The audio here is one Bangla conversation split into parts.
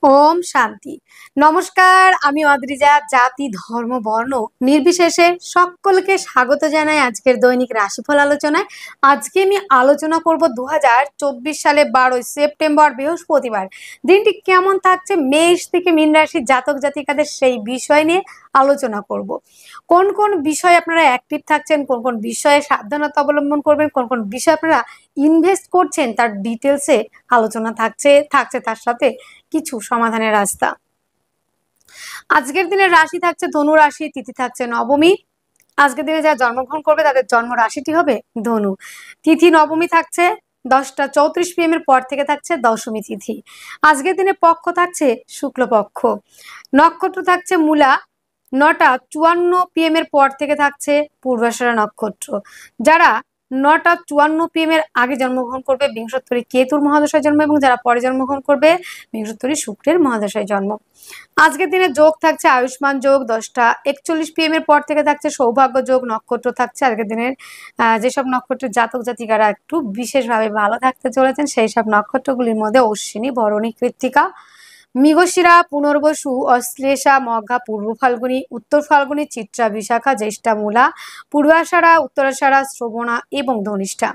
ওম শান্তি। নমস্কার, আমি অদ্রিজা। জাতি, ধর্ম, বর্ণ নির্বিশেষে সকলকে স্বাগত জানাই আজকের দৈনিক রাশিফল আলোচনায়। আজকে আমি আলোচনা করব 2024 সালে 12 সেপ্টেম্বর বৃহস্পতিবার দিনটি কেমন থাকছে মেষ থেকে মীন রাশির জাতক জাতিকাদের, সেই বিষয় নিয়ে আলোচনা করব। কোন কোন বিষয়ে আপনারা অ্যাক্টিভ থাকছেন, কোন কোন বিষয়ে সাবধানতা অবলম্বন করবেন, কোন কোন বিষয়ে আপনারা ইনভেস্ট করছেন, তার ডিটেলসে আলোচনা থাকছে তার সাথে কিছু সমাধানের রাস্তা। আজকের দিনের রাশি থাকছে ধনু রাশি, তিথি থাকছে নবমী। আজকের দিনে যারা জন্মগ্রহণ করবে তাদের জন্ম রাশিটি হবে ধনু। তিথি নবমী থাকছে 10:34 PM এর পর থেকে থাকছে দশমী তিথি। আজকের দিনে পক্ষ থাকছে শুক্লপক্ষ। নক্ষত্র থাকছে মূলা, 9:54 PM এর পর থেকে থাকছে পূর্বাষাঢ়া নক্ষত্র। যারা 9:54 PM এর আগে জন্মগ্রহণ করবে বিংশোত্তরী কেতুর মহাদশায় জন্ম, এবং যারা পরে জন্মগ্রহণ করবে বিংশোত্তরী শুক্রের মহাদশায় জন্ম। আজকের দিনে যোগ থাকছে আয়ুষ্মান যোগ, 10:41 PM এর পর থেকে থাকছে সৌভাগ্য যোগ। নক্ষত্র থাকছে আজকের দিনের যেসব নক্ষত্রের জাতক জাতিকারা একটু বিশেষভাবে ভালো থাকতে চলেছেন সেই সব নক্ষত্রগুলির মধ্যে অশ্বিনী, ভরণী, কৃত্তিকা, মৃগশিরা, পুনর্বসু, অশ্লেষা, মঘা, পূর্ব ফাল্গুনী, উত্তর ফাল্গুনী, চিত্রা, বিশাখা, জ্যেষ্ঠা, মূলা, পূর্বাষাঢ়া, উত্তরাষাঢ়া, শ্রবণা এবং ধনিষ্ঠা।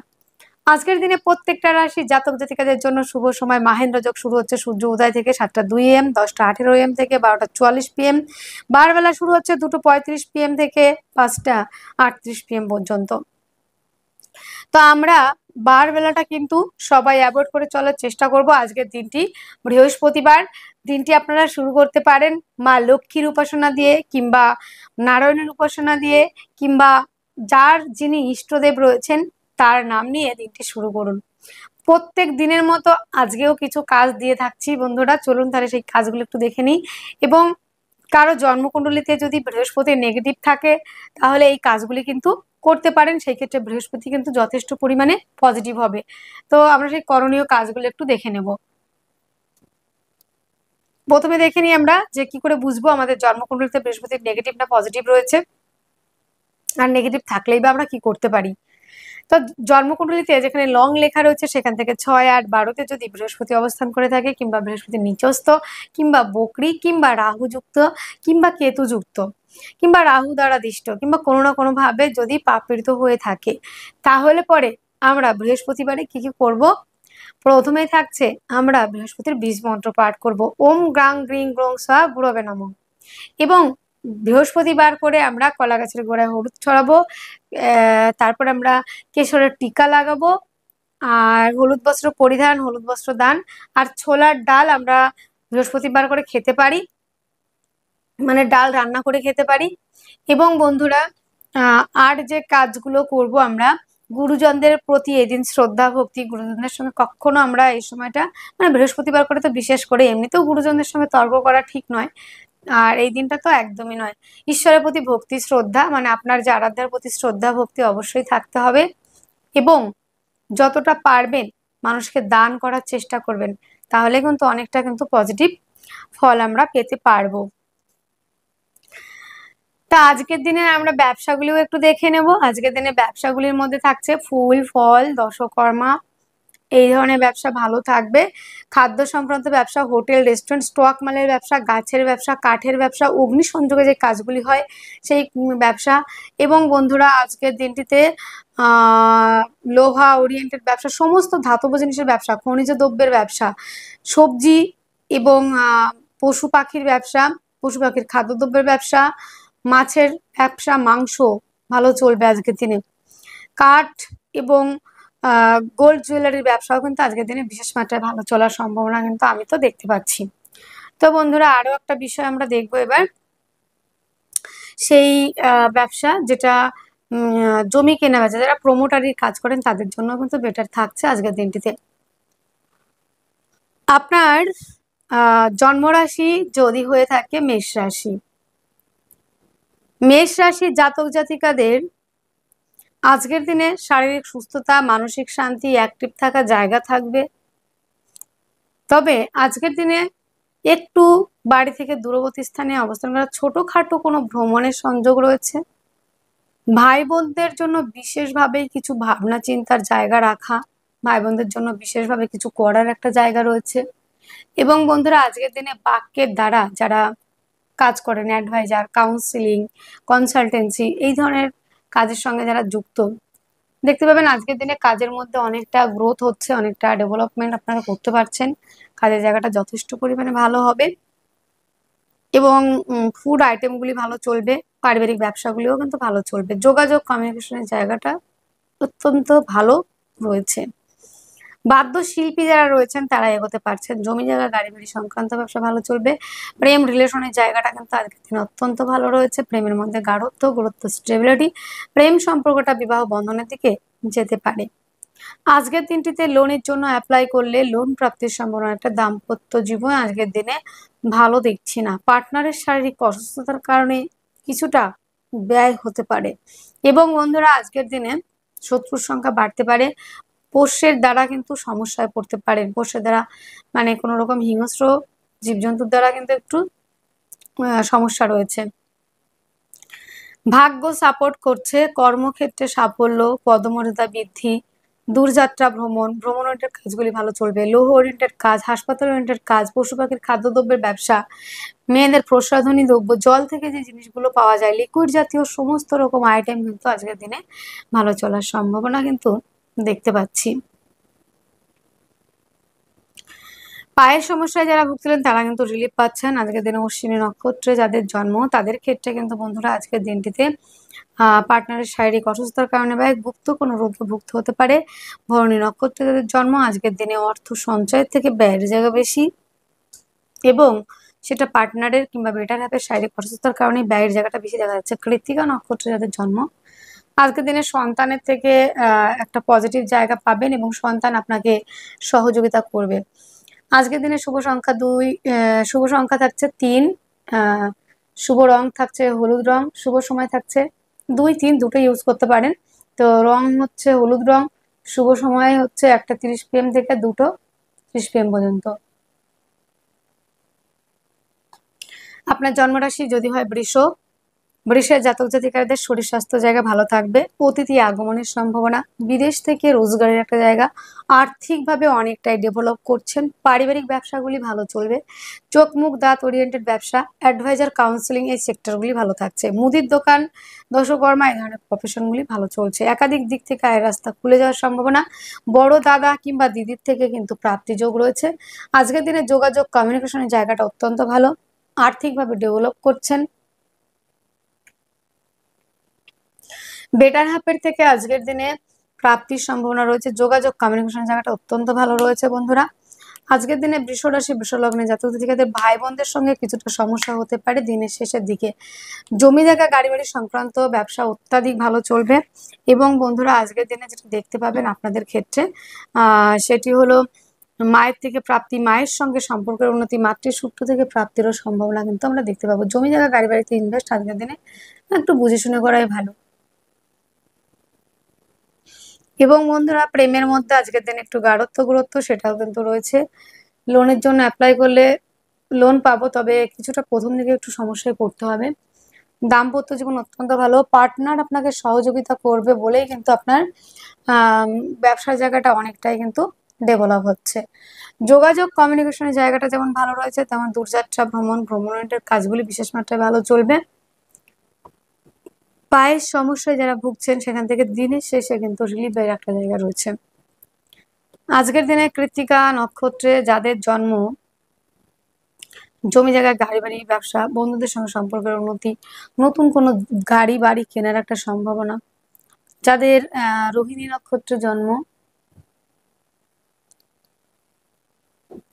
আজকের দিনে প্রত্যেকটা রাশির জাতক জাতিকাদের জন্য শুভ সময় মাহেন্দ্র যোগ শুরু হচ্ছে সূর্য উদয় থেকে 7:02 AM, 10:18 AM থেকে 12:44 PM। বারবেলা শুরু হচ্ছে 2:35 PM থেকে 5:38 PM পর্যন্ত। তো আমরা বার বেলাটা কিন্তু সবাই অ্যাভয়েড করে চলার চেষ্টা করব। আজকের দিনটি বৃহস্পতিবার, দিনটি আপনারা শুরু করতে পারেন মা লক্ষ্মীর উপাসনা দিয়ে, কিংবা নারায়ণের উপাসনা দিয়ে, কিংবা যার যিনি ইষ্টদেব রয়েছেন তার নাম নিয়ে দিনটি শুরু করুন। প্রত্যেক দিনের মতো আজকেও কিছু কাজ দিয়ে থাকছি বন্ধুরা, চলুন তাহলে সেই কাজগুলো একটু দেখে নিই। এবং কারো জন্মকুণ্ডলিতে যদি বৃহস্পতি নেগেটিভ থাকে তাহলে এই কাজগুলি কিন্তু করতে পারেন, সেই ক্ষেত্রে বৃহস্পতি কিন্তু যথেষ্ট পরিমাণে পজিটিভ হবে। তো আমরা সেই করণীয় কাজগুলো একটু দেখে নেব। প্রথমে দেখে নিই আমরা যে কি করে বুঝবো আমাদের জন্মকুণ্ডলিতে বৃহস্পতি নেগেটিভ না পজিটিভ রয়েছে, আর নেগেটিভ থাকলেই বা আমরা কি করতে পারি। তো জন্মকুণ্ডলিতে যেখানে লং লেখা রয়েছে সেখান থেকে 6, 8, 12-তে যদি বৃহস্পতি অবস্থান করে থাকে, কিংবা বৃহস্পতি নিচস্থ, কিংবা বকরি, কিংবা রাহুযুক্ত, কিংবা কেতুযুক্ত, কিংবা রাহু দ্বারা দিষ্ট, কিংবা কোনো না কোনো ভাবে যদি পাপীড়িত হয়ে থাকে, তাহলে পরে আমরা বৃহস্পতিবারে কি কি করব। প্রথমে থাকছে আমরা বৃহস্পতির বীজ মন্ত্র পাঠ করব, ওম গ্রাং গ্রিং গ্রং স্বাহা গুরবে নমঃ। এবং বৃহস্পতিবার করে আমরা কলা গাছের গোড়ায় হলুদ ছড়াবো, তারপর আমরা কেশরের টিকা লাগাবো, আর হলুদ বস্ত্র পরিধান, হলুদ বস্ত্র দান, আর ছোলার ডাল আমরা বৃহস্পতিবার করে খেতে পারি, মানে ডাল রান্না করে খেতে পারি। এবং বন্ধুরা আর যে কাজগুলো করব আমরা, গুরুজনদের প্রতি এদিন শ্রদ্ধা ভক্তি, গুরুজনদের সঙ্গে কখনো আমরা এই সময়টা, মানে বৃহস্পতিবার করে তো বিশেষ করে, এমনিতেও গুরুজনদের সঙ্গে তর্ক করা ঠিক নয়, আর এই দিনটা তো একদমই নয়। ঈশ্বরের প্রতি ভক্তি শ্রদ্ধা, মানে আপনার যে আরাধ্যার প্রতি শ্রদ্ধা ভক্তি অবশ্যই থাকতে হবে। এবং যতটা পারবেন মানুষকে দান করার চেষ্টা করবেন, তাহলে কিন্তু অনেকটা কিন্তু পজিটিভ ফল আমরা পেতে পারবো। তা আজকের দিনে আমরা ব্যবসাগুলিও একটু দেখে নেব। আজকের দিনে ব্যবসাগুলির মধ্যে থাকছে ফুল, ফল, দশকর্মা, এই ধরনের ব্যবসা ভালো থাকবে। খাদ্য সংক্রান্ত ব্যবসা, হোটেল, রেস্টুরেন্ট, স্টক মালের ব্যবসা, গাছের ব্যবসা, কাঠের ব্যবসা, অগ্নিসংযোগে যে কাজগুলি হয় সেই ব্যবসা। এবং বন্ধুরা আজকের দিনটিতে লোহা ওরিয়েন্টেড ব্যবসা, সমস্ত ধাতব জিনিসের ব্যবসা, খনিজ দ্রব্যের ব্যবসা, সবজি এবং পশু পাখির ব্যবসা, পশু পাখির খাদ্যদ্রব্যের ব্যবসা, মাছের ব্যবসা, মাংস ভালো চলবে আজকের দিনে। কাঠ এবং গোল্ড জুয়েলারির ব্যবসাও কিন্তু আজকের দিনে বিশেষ মাত্রায় ভালো চলার সম্ভাবনা কিন্তু আমি তো দেখতে পাচ্ছি। তো বন্ধুরা আরো একটা বিষয় আমরা দেখবো এবার, সেই ব্যবসা যেটা জমি কেনা বেচা, যারা প্রমোটারির কাজ করেন তাদের জন্য কিন্তু বেটার থাকছে আজকের দিনটিতে। আপনার জন্মরাশি যদি হয়ে থাকে মেষ রাশি, মেষ রাশির জাতক জাতিকাদের আজকের দিনে শারীরিক সুস্থতা, মানসিক শান্তি, অ্যাক্টিভ থাকা জায়গা থাকবে। তবে আজকের দিনে একটু বাড়ি থেকে দূরবর্তী স্থানে অবস্থান করা, ছোটখাটো কোনো ভ্রমণের সংযোগ রয়েছে। ভাই বোনদের জন্য বিশেষভাবে কিছু ভাবনা চিন্তার জায়গা রাখা, ভাই বোনদের জন্য বিশেষভাবে কিছু করার একটা জায়গা রয়েছে। এবং বন্ধুরা আজকের দিনে বাক্যের দ্বারা যারা কাজ করেন, অ্যাডভাইজার, কাউন্সিলিং, কনসালটেন্সি, এই ধরনের কাজের সঙ্গে যারা যুক্ত, দেখতে পাবেন আজকের দিনে কাজের মধ্যে অনেকটা গ্রোথ হচ্ছে, অনেকটা ডেভেলপমেন্ট আপনারা করতে পারছেন। কাজের জায়গাটা যথেষ্ট পরিমাণে ভালো হবে এবং ফুড আইটেমগুলি ভালো চলবে। পারিবারিক ব্যবসাগুলিও কিন্তু ভালো চলবে। যোগাযোগ কমিউনিকেশনের জায়গাটা অত্যন্ত ভালো রয়েছে। বাদ্যশিল্পী যারা রয়েছেন তারা এগোতে পারছেন। জমি জায়গা গাড়ি বাড়ি সংক্রান্ত ব্যবসা ভালো চলবে। প্রেম রিলেশনের জায়গাটা কিন্তু আজকের দিনে অত্যন্ত ভালো রয়েছে। প্রেমের মধ্যে গাঢ়ত্ব, গুরুত্ব, স্টেবিলিটি, প্রেম সম্পর্কটা বিবাহ বন্ধনের দিকে যেতে পারে। আজকের দিনটিতে লোনের জন্য অ্যাপ্লাই করলে লোন প্রাপ্তির সম্ভাবনা, একটা দাম্পত্য জীবন আজকের দিনে ভালো দেখছি না। পার্টনারের শারীরিক অসুস্থতার কারণে কিছুটা ব্যয় হতে পারে এবং বন্ধুরা আজকের দিনে শত্রুর সংখ্যা বাড়তে পারে। পোষ্যের দ্বারা কিন্তু সমস্যায় পড়তে পারেন। পোষ্যের দ্বারা মানে কোনো রকম হিংস্র জীবজন্তুর দ্বারা কিন্তু একটু সমস্যা রয়েছে। ভাগ্য সাপোর্ট করছে। কর্মক্ষেত্রে সাফল্য, পদমর্যাদা বৃদ্ধি, দূরযাত্রা ভ্রমণ, ভ্রমণ ওরিয়েন্টেড কাজগুলি ভালো চলবে। লৌহ ওরিয়েন্টেড কাজ, হাসপাতাল ওরিয়েন্টেড কাজ, পশু পাখির খাদ্যদ্রব্যের ব্যবসা, মেয়েদের প্রসাধনী দ্রব্য, জল থেকে যে জিনিসগুলো পাওয়া যায়, লিকুইড জাতীয় সমস্ত রকম আইটেম কিন্তু আজকের দিনে ভালো চলার সম্ভাবনা কিন্তু দেখতে পাচ্ছি। পায়ের সমস্যায় যারা ভুগছিলেন তারা কিন্তু রিলিফ পাচ্ছেন। আজকের দিনে অশ্বিনী নক্ষত্রে যাদের জন্ম তাদের ক্ষেত্রে কিন্তু বন্ধুরা আজকের দিনটিতে পার্টনারের শারীরিক অসুস্থতার কারণে বা গুপ্ত কোনো রোগে ভুগতে হতে পারে। ভরণী নক্ষত্রে যাদের জন্ম আজকের দিনে অর্থ সঞ্চয়ের থেকে ব্যয়ের জায়গা বেশি এবং সেটা পার্টনারের কিংবা বেটার হাফের শারীরিক অসুস্থতার কারণে ব্যয়ের জায়গাটা বেশি দেখা যাচ্ছে। কৃত্তিকা নক্ষত্রে যাদের জন্ম আজকের দিনে সন্তানের থেকে একটা পজিটিভ জায়গা পাবেন এবং সন্তান আপনাকে সহযোগিতা করবে। আজকের দিনে শুভ সংখ্যা 2, শুভ সংখ্যা থাকছে 3, শুভ রং থাকছে হলুদ রং, শুভ সময় থাকছে 2, 3 দুটো ইউজ করতে পারেন। তো রং হচ্ছে হলুদ রং, শুভ সময় হচ্ছে 1:30 PM থেকে 2:30 PM পর্যন্ত। আপনার জন্মরাশি যদি হয় বৃষ, বৃষের জাতক জাতিকাদের শরীর স্বাস্থ্য জায়গা ভালো থাকবে। অতিথি আগমনের সম্ভাবনা, বিদেশ থেকে রোজগারের একটা জায়গা, আর্থিকভাবে অনেকটাই ডেভেলপ করছেন। পারিবারিক ব্যবসাগুলি ভালো চলবে। চোখ মুখ দাঁত ওরিয়েন্টেড ব্যবসা, অ্যাডভাইজার, কাউন্সিলিং এই সেক্টরগুলি ভালো থাকছে। মুদির দোকান, দশকর্মা এই ধরনের প্রফেশনগুলি ভালো চলছে। একাধিক দিক থেকে আয়ের রাস্তা খুলে যাওয়ার সম্ভাবনা। বড় দাদা কিংবা দিদির থেকে কিন্তু প্রাপ্তিযোগ রয়েছে। আজকের দিনে যোগাযোগ কমিউনিকেশনের জায়গাটা অত্যন্ত ভালো। আর্থিকভাবে ডেভেলপ করছেন। বেটার হাফের থেকে আজকের দিনে প্রাপ্তির সম্ভাবনা রয়েছে। যোগাযোগ কমিউনিকেশন জায়গাটা অত্যন্ত ভালো রয়েছে বন্ধুরা। আজকের দিনে বৃষ রাশি বৃষ লগ্নে জাতক জাতিকাদের ভাই বোনদের সঙ্গে কিছুটা সমস্যা হতে পারে দিনের শেষের দিকে। জমি জায়গা গাড়ি বাড়ি সংক্রান্ত ব্যবসা অত্যাধিক ভালো চলবে এবং বন্ধুরা আজকের দিনে যেটা দেখতে পাবেন আপনাদের ক্ষেত্রে সেটি হলো মায়ের থেকে প্রাপ্তি, মায়ের সঙ্গে সম্পর্কের উন্নতি, মাতৃসূত্র থেকে প্রাপ্তিরও সম্ভাবনা কিন্তু আমরা দেখতে পাবো। জমি জায়গা গাড়ি বাড়িতে ইনভেস্ট আজকের দিনে একটু বুঝে শুনে করাই ভালো। এবং বন্ধুরা প্রেমের মধ্যে আজকের দিনে একটু গাঢ়ত্ব গুরুত্ব সেটাও কিন্তু রয়েছে। লোনের জন্য অ্যাপ্লাই করলে লোন পাবো, তবে কিছুটা প্রথম দিকে একটু সমস্যায় পড়তে হবে। দাম্পত্য জীবন অত্যন্ত ভালো। পার্টনার আপনাকে সহযোগিতা করবে বলেই কিন্তু আপনার ব্যবসার জায়গাটা অনেকটাই কিন্তু ডেভেলপ হচ্ছে। যোগাযোগ কমিউনিকেশনের জায়গাটা যেমন ভালো রয়েছে তেমন দূরযাত্রা ভ্রমণ, ভ্রমণের কাজগুলি বিশেষ মাত্রায় ভালো চলবে। পায়ের সমস্যায় যারা ভুগছেন সেখান থেকে দিনের শেষে কিন্তু রিলিফের একটা জায়গা রয়েছে। আজকের দিনে কৃত্তিকা নক্ষত্রে যাদের জন্ম জমি জায়গা গাড়ি বাড়ি ব্যবসা, বন্ধুদের সঙ্গে সম্পর্কের উন্নতি, নতুন কোনো গাড়ি বাড়ি কেনার একটা সম্ভাবনা। যাদের রোহিণী নক্ষত্রে জন্ম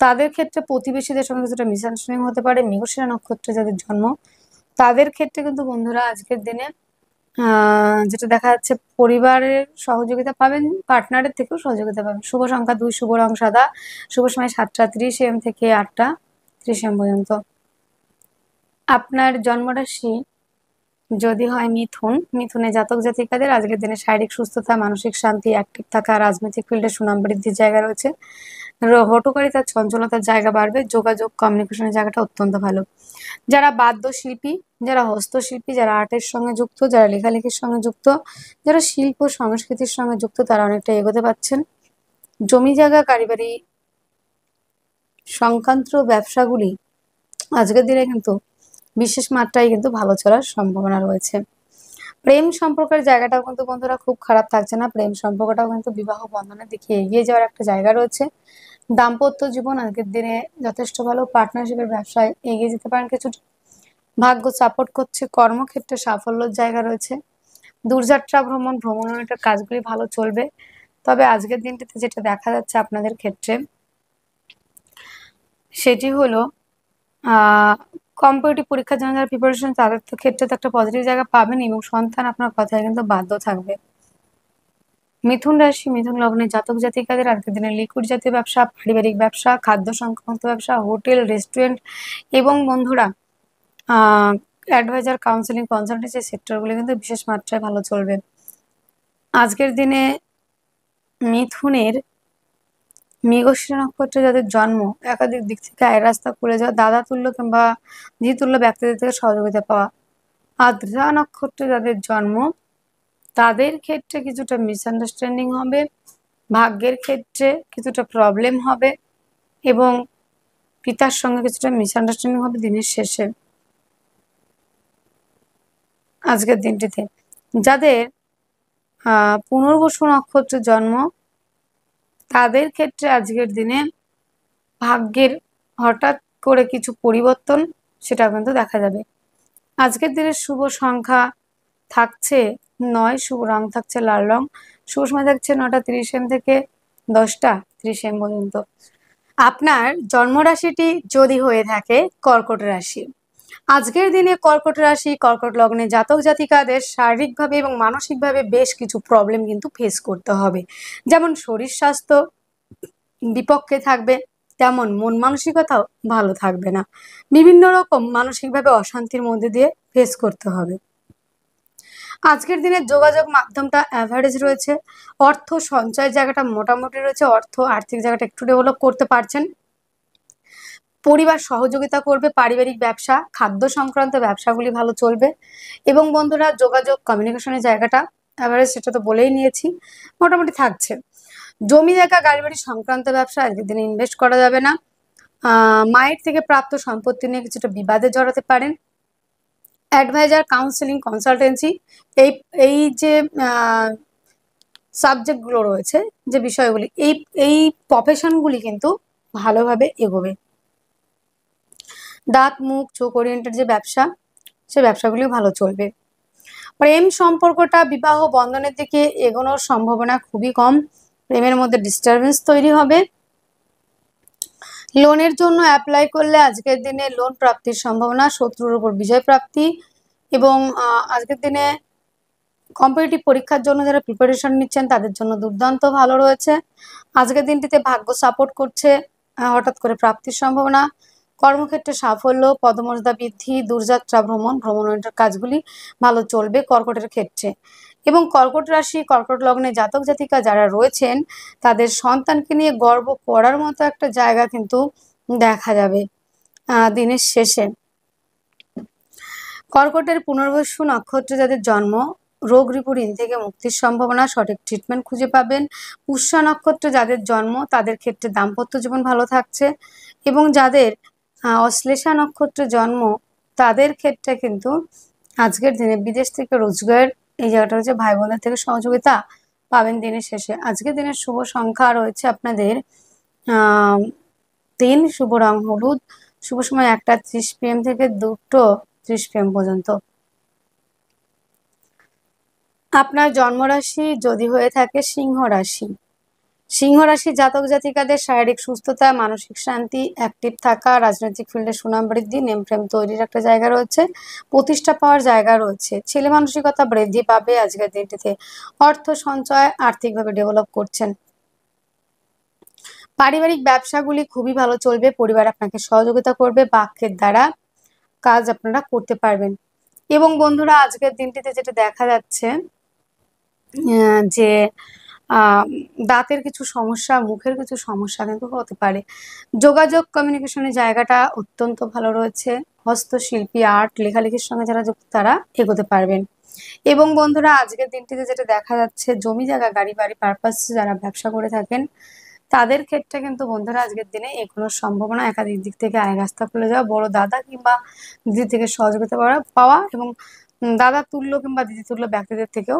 তাদের ক্ষেত্রে প্রতিবেশীদের সঙ্গে কিছুটা মিসআন্ডারস্ট্যান্ডিং হতে পারে। মৃগশিরা নক্ষত্রে যাদের জন্ম তাদের ক্ষেত্রে কিন্তু বন্ধুরা আজকের দিনে যেটা দেখা যাচ্ছে পরিবারের সহযোগিতা পাবেন, পার্টনারের থেকেও সহযোগিতা পাবেন। শুভ সংখ্যা 2, শুভ রং সাদা, শুভ সময় 7:30 AM থেকে 8:30 AM পর্যন্ত। আপনার জন্মরাশি যদি হয় মিথুন, মিথুনে জাতক জাতিকাদের আজকের দিনে শারীরিক সুস্থতা, মানসিক শান্তি, অ্যাক্টিভ থাকা, রাজনৈতিক ফিল্ডে সুনাম বৃদ্ধির জায়গা রয়েছে। হটকারিতার চঞ্চলতার জায়গা বাড়বে। যোগাযোগ কমিউনিকেশনের জায়গাটা অত্যন্ত ভালো। যারা বাদ্যশিল্পী, যারা হস্তশিল্পী, যারা আর্টের সঙ্গে যুক্ত, যারা লেখালেখির সঙ্গে যুক্ত, যারা শিল্প সংস্কৃতির সঙ্গে যুক্ত তারা অনেকটা এগোতে পারছেন। জমি জায়গা গাড়ি বাড়ি সংক্রান্ত ব্যবসাগুলি আজকের দিনে কিন্তু বিশেষ মাত্রায় কিন্তু ভালো চলার সম্ভাবনা রয়েছে। প্রেম সম্পর্কের জায়গাটাও কিন্তু বন্ধুরা খুব খারাপ থাকছে না, প্রেম সম্পর্কটাও কিন্তু বিবাহ বন্ধনের দিকে এগিয়ে যাওয়ার একটা জায়গা রয়েছে। দাম্পত্য জীবন আজকের দিনে যথেষ্ট ভালো, পার্টনারশিপের ব্যবসায় এগিয়ে যেতে পারেন কিছুটা, ভাগ্য সাপোর্ট করছে, কর্মক্ষেত্রে সাফল্যের জায়গা রয়েছে। দূরযাত্রা ভ্রমণ ভ্রমণের কাজগুলি ভালো চলবে। তবে আজকের দিনটিতে যেটা দেখা যাচ্ছে আপনাদের ক্ষেত্রে সেটি হলো কম্পিটিটিভ পরীক্ষার জন্য যারা প্রিপারেশন তাদের ক্ষেত্রে তো একটা পজিটিভ জায়গা পাবেন এবং সন্তান আপনার কথায় কিন্তু বাধ্য থাকবে। মিথুন রাশি মিথুন লগ্নের জাতক জাতিকাদের আজকের দিনে লিকুইড জাতীয় ব্যবসা, পারিবারিক ব্যবসা, খাদ্য সংক্রান্ত ব্যবসা, হোটেল রেস্টুরেন্ট এবং বন্ধুরা অ্যাডভাইজার কাউন্সিলিং কনসালটেন্সি সেক্টরগুলি কিন্তু বিশেষ মাত্রায় ভালো চলবে। আজকের দিনে মিথুনের মৃগশিরা নক্ষত্রে যাদের জন্ম একাধিক দিক থেকে আয়ের রাস্তা খুলে যাওয়া, দাদা তুল্য কিংবা দিতুল্য ব্যক্তিদের থেকে সহযোগিতা পাওয়া। আদ্রা নক্ষত্রে যাদের জন্ম তাদের ক্ষেত্রে কিছুটা মিসআন্ডারস্ট্যান্ডিং হবে, ভাগ্যের ক্ষেত্রে কিছুটা প্রবলেম হবে এবং পিতার সঙ্গে কিছুটা মিসআন্ডারস্ট্যান্ডিং হবে দিনের শেষে। আজকের দিনটিতে যাদের পুনর্বসু নক্ষত্রে জন্ম তাদের ক্ষেত্রে আজকের দিনে ভাগ্যের হঠাৎ করে কিছু পরিবর্তন সেটা কিন্তু দেখা যাবে। আজকের দিনের শুভ সংখ্যা থাকছে 9, শুভ রং থাকছে লাল রং, শুভ সময় থাকছে 9টা 30 AM থেকে 10টা 30 AM পর্যন্ত। আপনার জন্মরাশিটি যদি হয়ে থাকে কর্কট রাশি, আজকের দিনে কর্কট রাশি কর্কট লগ্নে জাতক জাতিকাদের শারীরিকভাবে এবং মানসিকভাবে বেশ কিছু প্রবলেম কিন্তু ফেস করতে হবে। যেমন শরীর স্বাস্থ্য বিপক্ষে থাকবে, তেমন মন মানসিকতাও ভালো থাকবে না, বিভিন্ন রকম মানসিকভাবে অশান্তির মধ্যে দিয়ে ফেস করতে হবে। আজকের দিনে যোগাযোগ মাধ্যমটা অ্যাভারেজ রয়েছে, অর্থ সঞ্চয়ের জায়গাটা মোটামুটি রয়েছে, আর্থিক জায়গাটা একটু ডেভেলপ করতে পারছেন, পরিবার সহযোগিতা করবে, পারিবারিক ব্যবসা খাদ্য সংক্রান্ত ব্যবসাগুলি ভালো চলবে এবং বন্ধুরা যোগাযোগ কমিউনিকেশনের জায়গাটা এভারেজ সেটা তো বলেই নিয়েছি, মোটামুটি থাকছে। জমি জায়গা গাড়ি বাড়ি সংক্রান্ত ব্যবসা আজকের দিনে ইনভেস্ট করা যাবে না। মায়ের থেকে প্রাপ্ত সম্পত্তি নিয়ে কিছুটা বিবাদে জড়াতে পারেন। অ্যাডভাইজার কাউন্সিলিং কনসালটেন্সি এই এই যে সাবজেক্টগুলো রয়েছে, যে বিষয়গুলি এই এই প্রফেশনগুলি কিন্তু ভালোভাবে এগোবে। দাঁত মুখ চোখ ওরিয়েন্টেড যে ব্যবসা সে ব্যবসাগুলি ভালো চলবে। প্রেম সম্পর্কটা বিবাহ বন্ধনের দিকে এগোনোর সম্ভাবনা খুবই কম, প্রেমের মধ্যে ডিস্টারবেন্স তৈরি হবে। লোনের জন্য অ্যাপ্লাই করলে আজকের দিনে লোন প্রাপ্তির সম্ভাবনা, শত্রুর উপর বিজয় প্রাপ্তি এবং আজকের দিনে কম্পিটিটিভ পরীক্ষার জন্য যারা প্রিপারেশন নিচ্ছেন তাদের জন্য দুর্দান্ত ভালো রয়েছে। আজকের দিনটিতে ভাগ্য সাপোর্ট করছে, হঠাৎ করে প্রাপ্তির সম্ভাবনা, কর্মক্ষেত্রে সাফল্য, পদমর্যাদা বৃদ্ধি, দূরযাত্রা ভ্রমণের কাজগুলি ভালো চলবে কর্কটের ক্ষেত্রে। এবং কর্কট রাশি কর্কট লগ্নে জাতক জাতিকা যারা রয়েছেন তাদের সন্তানকে নিয়ে গর্ব করার মতো একটা জায়গা কিন্তু দেখা যাবে দিনের শেষে। কর্কটের পুনর্বসু নক্ষত্রে যাদের জন্ম রোগ ঋণ থেকে মুক্তির সম্ভাবনা, সঠিক ট্রিটমেন্ট খুঁজে পাবেন। পুষ্যা নক্ষত্রে যাদের জন্ম তাদের ক্ষেত্রে দাম্পত্য জীবন ভালো থাকছে এবং যাদের অশ্লেষা নক্ষত্রে জন্ম তাদের ক্ষেত্রে কিন্তু আজকের দিনে বিদেশ থেকে রোজগার এই জায়গাটা হচ্ছে, ভাই বোনের থেকে সহযোগিতা পাবেন দিনের শেষে। আজকের দিনের শুভ সংখ্যা রয়েছে আপনাদের 3, শুভ রং হলুদ, শুভ সময় 1টা 30 PM থেকে 2টো 30 PM পর্যন্ত। আপনার জন্মরাশি যদি হয়ে থাকে সিংহ রাশি, সিংহ রাশির জাতক জাতিকাদের শারীরিক সুস্থতা, মানসিক শান্তি, অ্যাক্টিভ থাকা, রাজনৈতিক ফিল্ডে সুনাম বৃদ্ধি, নেম ফ্রেম তৈরির একটা জায়গা রয়েছে, প্রতিষ্ঠা পাওয়ার জায়গা রয়েছে, ছেলে মানসিকতা বৃদ্ধি পাবে। আজকের দিনটিতে অর্থ সঞ্চয়, আর্থিকভাবে ডেভেলপ করছেন। পারিবারিক ব্যবসাগুলি খুবই ভালো চলবে, পরিবার আপনাকে সহযোগিতা করবে, বাক্যের দ্বারা কাজ আপনারা করতে পারবেন। এবং বন্ধুরা আজকের দিনটিতে যেটা দেখা যাচ্ছে যে দাঁতের কিছু সমস্যা, মুখের কিছু সমস্যা কিন্তু হতে পারে। যোগাযোগ কমিউনিকেশনের জায়গাটা অত্যন্ত ভালো রয়েছে, হস্তশিল্পী আর্ট লেখালেখির সঙ্গে যারা যুক্ত তারা এগোতে পারবেন। এবং বন্ধুরা আজকের দিনটিতে যেটা দেখা যাচ্ছে জমি জায়গা গাড়ি বাড়ি পারপাস যারা ব্যবসা করে থাকেন তাদের ক্ষেত্রে কিন্তু বন্ধুরা আজকের দিনে এগুলোর সম্ভাবনা একাধিক দিক থেকে আয় রাস্তা খুলে যাওয়া, বড় দাদা কিংবা দিদি থেকে সহযোগিতা পাওয়া এবং দাদা তুল্য কিংবা দিদি তুল্য ব্যক্তিদের থেকেও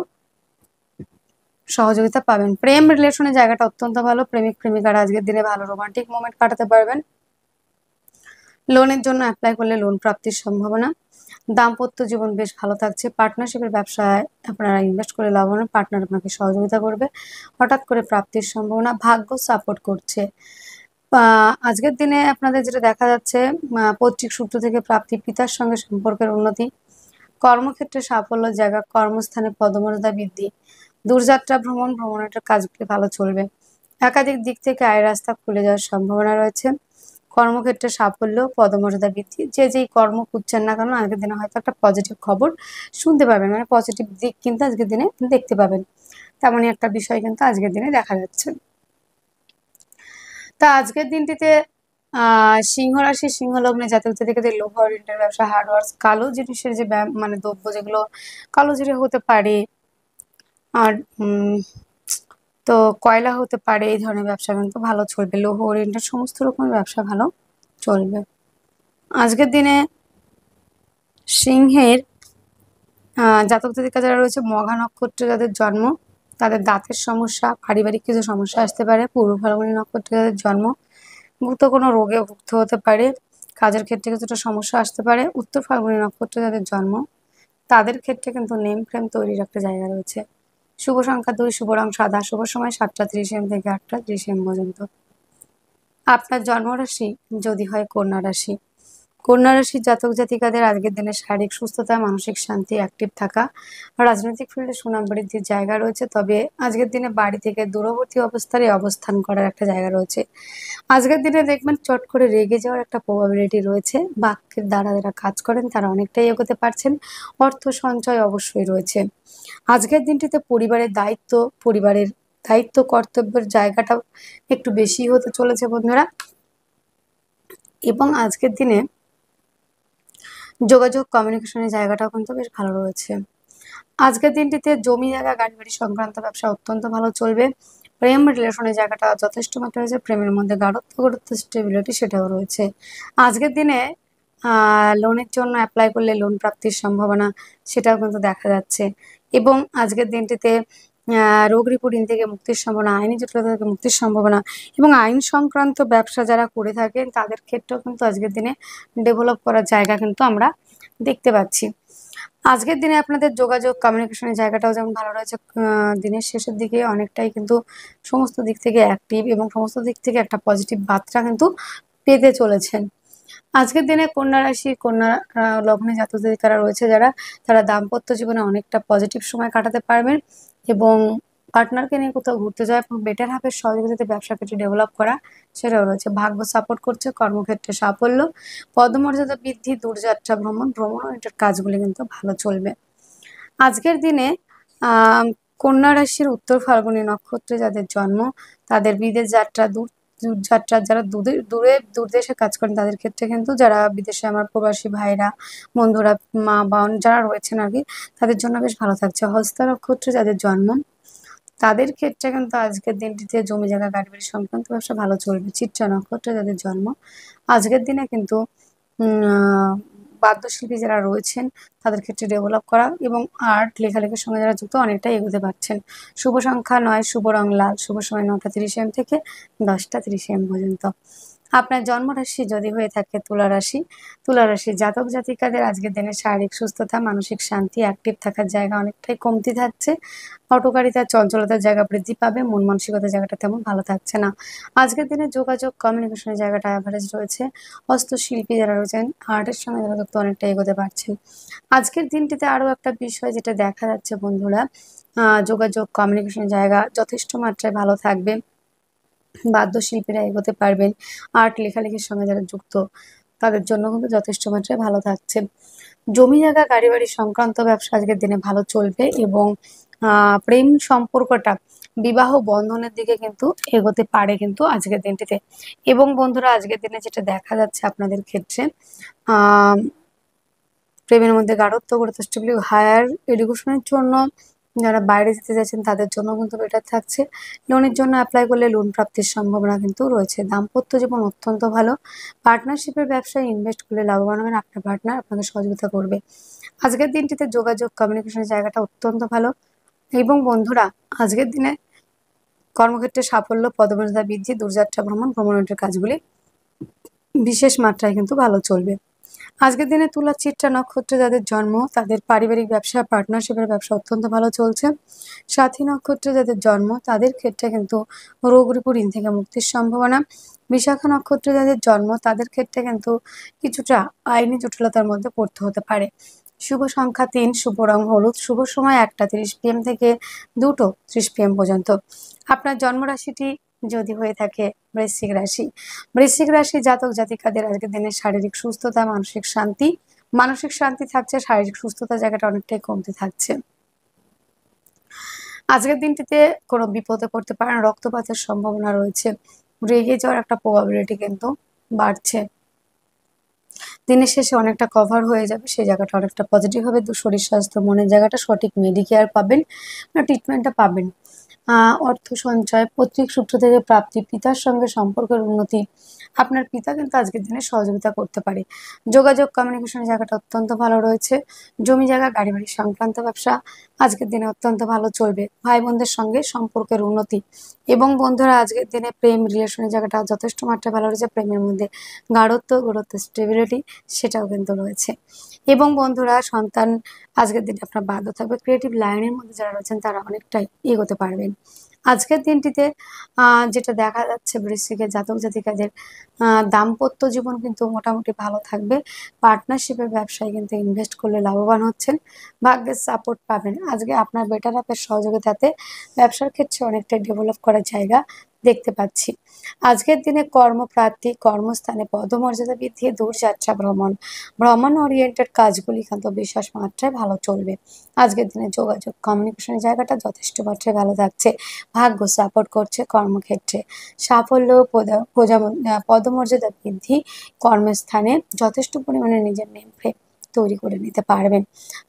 সহযোগিতা পাবেন। প্রেম রিলেশনের জায়গাটা অত্যন্ত ভালো, প্রেমিক প্রেমিকারা আজকের দিনে ভালো রোমান্টিক মোমেন্ট কাটাতে পারবেন। লোনের জন্য অ্যাপ্লাই করলে লোন প্রাপ্তির সম্ভাবনা। দাম্পত্য জীবন বেশ ভালো থাকছে। পার্টনারশিপের ব্যবসায় আপনারা ইনভেস্ট করে লাভ হবেন, পার্টনার আপনাকে সহযোগিতা করবে। হঠাৎ করে প্রাপ্তির সম্ভাবনা, ভাগ্য সাপোর্ট করছে। আজকের দিনে আপনাদের যেটা দেখা যাচ্ছে, পৈতৃক সূত্র থেকে প্রাপ্তি, পিতার সঙ্গে সম্পর্কের উন্নতি, কর্মক্ষেত্রে সাফল্য জায়গা, কর্মস্থানে পদমর্যাদা বৃদ্ধি, দূরযাত্রা ভ্রমণের কাজগুলি ভালো চলবে। একাধিক দিক থেকে আয় রাস্তা খুলে যাওয়ার সম্ভাবনা রয়েছে। কর্মক্ষেত্রে সাফল্য, পদমর্যাদা বৃদ্ধি, যে যেই কর্ম খুঁজছেন না কেন আজকের দিনে হয়তো একটা পজিটিভ খবর শুনতে পাবেন, মানে পজিটিভ দিক কিন্তু আজকের দিনে দেখতে পাবেন। তেমনই একটা বিষয় কিন্তু আজকের দিনে দেখা যাচ্ছে। তা আজকের দিনটিতে সিংহ রাশি, সিংহ লগ্নে জাতক জাতিকাদের লোহ ওরিয়েন্টেড ব্যবসা, হার্ডওয়ার্ক, কালো জিনিসের যে মানে দ্রব্য যেগুলো কালো জিনিস হতে পারে, আর তো কয়লা হতে পারে, এই ধরনের ব্যবসা কিন্তু ভালো চলবে। লৌহ ওরিয়েন্টেড সমস্ত রকমের ব্যবসা ভালো চলবে। আজকের দিনে সিংহের জাতক জাতিকা যারা রয়েছে, মঘা নক্ষত্রে যাদের জন্ম, তাদের দাঁতের সমস্যা, পারিবারিক কিছু সমস্যা আসতে পারে। পূর্ব ফাল্গুনী নক্ষত্রে যাদের জন্ম, ভুক্ত কোনো রোগে ভুক্ত হতে পারে, কাজের ক্ষেত্রে কিছুটা সমস্যা আসতে পারে। উত্তর ফাল্গুনী নক্ষত্রে যাদের জন্ম, তাদের ক্ষেত্রে কিন্তু নেম ফ্রেম তৈরির একটা জায়গা রয়েছে। শুভ সংখ্যা 2, শুভ রং সাদা, শুভ সময় 7:30 AM থেকে 8:30 AM পর্যন্ত। আপনার জন্মরাশি যদি হয় কন্যা রাশি, কন্যা রাশির জাতক জাতিকাদের আজকের দিনে শারীরিক সুস্থতা, মানসিক শান্তি, অ্যাক্টিভ থাকা, রাজনৈতিক ফিল্ডে সুনাম বৃদ্ধির জায়গা রয়েছে। তবে আজকের দিনে বাড়ি থেকে দূরবর্তী অবস্থান করার একটা জায়গা রয়েছে। আজকের দিনে দেখবেন চট করে রেগে যাওয়ার একটা প্রবাবিলিটি রয়েছে। বাক্যের দ্বারা যারা কাজ করেন তারা অনেকটাই এগোতে পারছেন। অর্থ সঞ্চয় অবশ্যই রয়েছে। আজকের দিনটিতে পরিবারের দায়িত্ব কর্তব্যের জায়গাটাও একটু বেশি হতে চলেছে বন্ধুরা। এবং আজকের দিনে যোগাযোগ কমিউনিকেশনের জায়গাটাও কিন্তু বেশ ভালো রয়েছে। আজকের দিনটিতে জমি জায়গা গাড়ি বাড়ি সংক্রান্ত ব্যবসা অত্যন্ত ভালো চলবে। প্রেম রিলেশনের জায়গাটা যথেষ্ট মাত্রা রয়েছে। প্রেমের মধ্যে গাঢ়ত্ব স্টেবিলিটি সেটাও রয়েছে। আজকের দিনে লোনের জন্য অ্যাপ্লাই করলে লোন প্রাপ্তির সম্ভাবনা সেটাও কিন্তু দেখা যাচ্ছে। এবং আজকের দিনটিতে রোগ ঋণ থেকে মুক্তির সম্ভাবনা, আইনি জটিলতা থেকে মুক্তির সম্ভাবনা এবং আইন সংক্রান্ত ব্যবসা যারা করে থাকেন তাদের ক্ষেত্রেও কিন্তু আজকের দিনে ডেভেলপ করার জায়গা কিন্তু আমরা দেখতে পাচ্ছি। আজকের দিনে আপনাদের যোগাযোগ কমিউনিকেশনের জায়গাটাও যেমন ভালো রয়েছে, দিনের শেষের দিকে অনেকটাই কিন্তু সমস্ত দিক থেকে অ্যাক্টিভ এবং সমস্ত দিক থেকে একটা পজিটিভ বার্তা কিন্তু পেতে চলেছেন। আজকের দিনে কন্যা রাশি, কন্যা লগ্নে জাতক জাতিকারা রয়েছে যারা, তারা দাম্পত্য জীবনে অনেকটা পজিটিভ সময় কাটাতে পারবেন এবং পার্টনারকে নিয়ে কোথাও ঘুরতে যাওয়া এবং বেটার হাফের সহযোগিতাতে ব্যবসা ক্ষেত্রে ডেভেলপ করা সেটাও রয়েছে। ভাগ্য সাপোর্ট করছে, কর্মক্ষেত্রে সাফল্য, পদমর্যাদা বৃদ্ধি, দূরযাত্রা ভ্রমণ এটার কাজগুলি কিন্তু ভালো চলবে। আজকের দিনে কন্যা রাশির উত্তর ফাল্গুনী নক্ষত্রে যাদের জন্ম, তাদের বিদেশ যাত্রা, দূরযাত্রা যারা দূরদেশে কাজ করেন তাদের ক্ষেত্রে কিন্তু, যারা বিদেশে আমার প্রবাসী ভাইরা, বন্ধুরা, মা বোন যারা রয়েছেন আর কি, তাদের জন্য বেশ ভালো থাকছে। হস্তা নক্ষত্রে যাদের জন্ম, তাদের ক্ষেত্রে কিন্তু আজকের দিনটিতে জমি জায়গা গাড়ি বাড়ি সংক্রান্ত ব্যবসা ভালো চলবে। চিত্রা নক্ষত্রে যাদের জন্ম, আজকের দিনে কিন্তু বাদ্যশিল্পী যারা রয়েছেন তাদের ক্ষেত্রে ডেভেলপ করা এবং আর্ট লেখালেখির সঙ্গে যারা যুক্ত অনেকটাই এগোতে পারছেন। শুভ সংখ্যা 9, শুভ রং লাল, শুভ সময় 9:30 AM থেকে 10:30 AM পর্যন্ত। আপনার জন্মরাশি যদি হয়ে থাকে তুলা রাশি, তুলা রাশির জাতক জাতিকাদের আজকের দিনে শারীরিক সুস্থতা, মানসিক শান্তি, অ্যাক্টিভ থাকার জায়গা অনেকটাই কমতি থাকছে। হঠকারিতা, চঞ্চলতার জায়গা বৃদ্ধি পাবে, মন মানসিকতার জায়গাটা তেমন ভালো থাকছে না। আজকের দিনে যোগাযোগ কমিউনিকেশনের জায়গাটা অ্যাভারেজ রয়েছে। হস্তশিল্পী যারা রয়েছেন, আর্টের সঙ্গে যারা যুক্ত অনেকটা এগোতে পারছেন। আজকের দিনটিতে আরও একটা বিষয় যেটা দেখা যাচ্ছে বন্ধুরা, যোগাযোগ কমিউনিকেশনের জায়গা যথেষ্ট মাত্রায় ভালো থাকবে। বাদ্যশিল্পীরা এগোতে পারবেন। আর্ট লেখালেখির সঙ্গে যারা যুক্ত তাদের জন্য কিন্তু যথেষ্ট মাত্রায় ভালো থাকছে। জমি জায়গা গাড়ি বাড়ি সংক্রান্ত ব্যবসা আজকের দিনে ভালো চলবে এবং প্রেম সম্পর্কটা বিবাহ বন্ধনের দিকে কিন্তু এগোতে পারে কিন্তু আজকের দিনটিতে। এবং বন্ধুরা আজকের দিনে যেটা দেখা যাচ্ছে আপনাদের ক্ষেত্রে, প্রেমের মধ্যে গাঢ়ত্ব, হায়ার এডুকেশনের জন্য যারা বাইরে যেতে চাইছেন তাদের জন্য কিন্তু বেটার থাকছে। লোনের জন্য অ্যাপ্লাই করলে লোন প্রাপ্তির সম্ভাবনা কিন্তু রয়েছে। দাম্পত্য জীবন অত্যন্ত ভালো। পার্টনারশিপের ব্যবসায় ইনভেস্ট করলে লাভবান হবেন। আপনার পার্টনার আপনাকে সহযোগিতা করবে। আজকের দিনটিতে যোগাযোগ কমিউনিকেশনের জায়গাটা অত্যন্ত ভালো। এবং বন্ধুরা, আজকের দিনে কর্মক্ষেত্রে সাফল্য, পদমর্যাদা বৃদ্ধি, দূরযাত্রা ভ্রমণ, ভ্রমণের কাজগুলি বিশেষ মাত্রায় কিন্তু ভালো চলবে। আজকের দিনে তুলা চিত্রা নক্ষত্রে যাদের জন্ম তাদের পারিবারিক ব্যবসা, পার্টনারশিপের ব্যবসা অত্যন্ত ভালো চলছে। সাথী নক্ষত্রে যাদের জন্ম তাদের ক্ষেত্রে কিন্তু রোগ ঋণ থেকে মুক্তির সম্ভাবনা। বিশাখা নক্ষত্রে যাদের জন্ম তাদের ক্ষেত্রে কিন্তু কিছুটা আইনি জটিলতার মধ্যে পড়তে হতে পারে। শুভ সংখ্যা 3, শুভ রং হলুদ, শুভ সময় 1টা 30 PM থেকে 2টো 30 PM পর্যন্ত। আপনার জন্মরাশিটি যদি হয়ে থাকে বৃশ্চিক রাশি, বৃশ্চিক রাশি জাতক জাতিকাদের আজকের দিনে শারীরিক সুস্থতা, মানসিক শান্তি থাকছে, শারীরিক সুস্থতা জায়গাটা অনেকটাই কমতে থাকছে। আজকের দিনটিতে কোনো বিপদে পড়তে পারেন, রক্তপাতের সম্ভাবনা রয়েছে, রেগে যাওয়ার একটা প্রবাবিলিটি কিন্তু বাড়ছে। দিনের শেষে অনেকটা কভার হয়ে যাবে, সেই জায়গাটা অনেকটা পজিটিভ হবে। শরীর স্বাস্থ্য, মনের জায়গাটা সঠিক মেডিকেয়ার পাবেন, ট্রিটমেন্টটা পাবেন। অর্থ সঞ্চয়, পৈতৃক সূত্র থেকে প্রাপ্তি, পিতার সঙ্গে সম্পর্কের উন্নতি, আপনার পিতা কিন্তু আজকের দিনে সহযোগিতা করতে পারে। যোগাযোগ কমিউনিকেশনের জায়গাটা অত্যন্ত ভালো রয়েছে। জমি জায়গা, গাড়ি বাড়ি সংক্রান্ত ব্যবসা আজকের দিনে অত্যন্ত ভালো চলবে। ভাই বোনদের সঙ্গে সম্পর্কের উন্নতি। এবং বন্ধুরা, আজকের দিনে প্রেম রিলেশনের জায়গাটা যথেষ্ট মাত্রায় ভালো রয়েছে। প্রেমের মধ্যে গাঢ়ত্ব স্টেবিলিটি সেটাও কিন্তু রয়েছে। এবং বন্ধুরা, সন্তান আজকের দিনে আপনার বাধ্য থাকবে। ক্রিয়েটিভ লাইনের মধ্যে যারা রয়েছেন তারা অনেকটাই এগোতে পারবেন। আজকের দিনটিতে যেটা দেখা যাচ্ছে বৃশ্চিকের জাতক জাতিকাদের দাম্পত্য জীবন কিন্তু মোটামুটি ভালো থাকবে। পার্টনারশিপের ব্যবসায় কিন্তু ইনভেস্ট করলে লাভবান হচ্ছেন, ভাগ্যের সাপোর্ট পাবেন। আজকে আপনার বেটার হাফের সহযোগিতাতে ব্যবসার ক্ষেত্রে অনেকটাই ডেভেলপ করার জায়গা দেখতে পাচ্ছি। আজকের দিনে কর্মপ্রার্থী, কর্মস্থানে পদমর্যাদা বৃদ্ধি, দূরযাত্রা ভ্রমণ ওরিয়েন্টেড কাজগুলি কিন্তু বিশেষ মাত্রায় ভালো চলবে। আজকের দিনে যোগাযোগ কমিউনিকেশনের জায়গাটা যথেষ্ট মাত্রায় ভালো থাকছে, ভাগ্য সাপোর্ট করছে। কর্মক্ষেত্রে সাফল্য, পদমর্যাদা বৃদ্ধি, কর্মস্থানে যথেষ্ট পরিমাণে নিজের নেম প্লেট তৈরি করে নিতে পারবেন।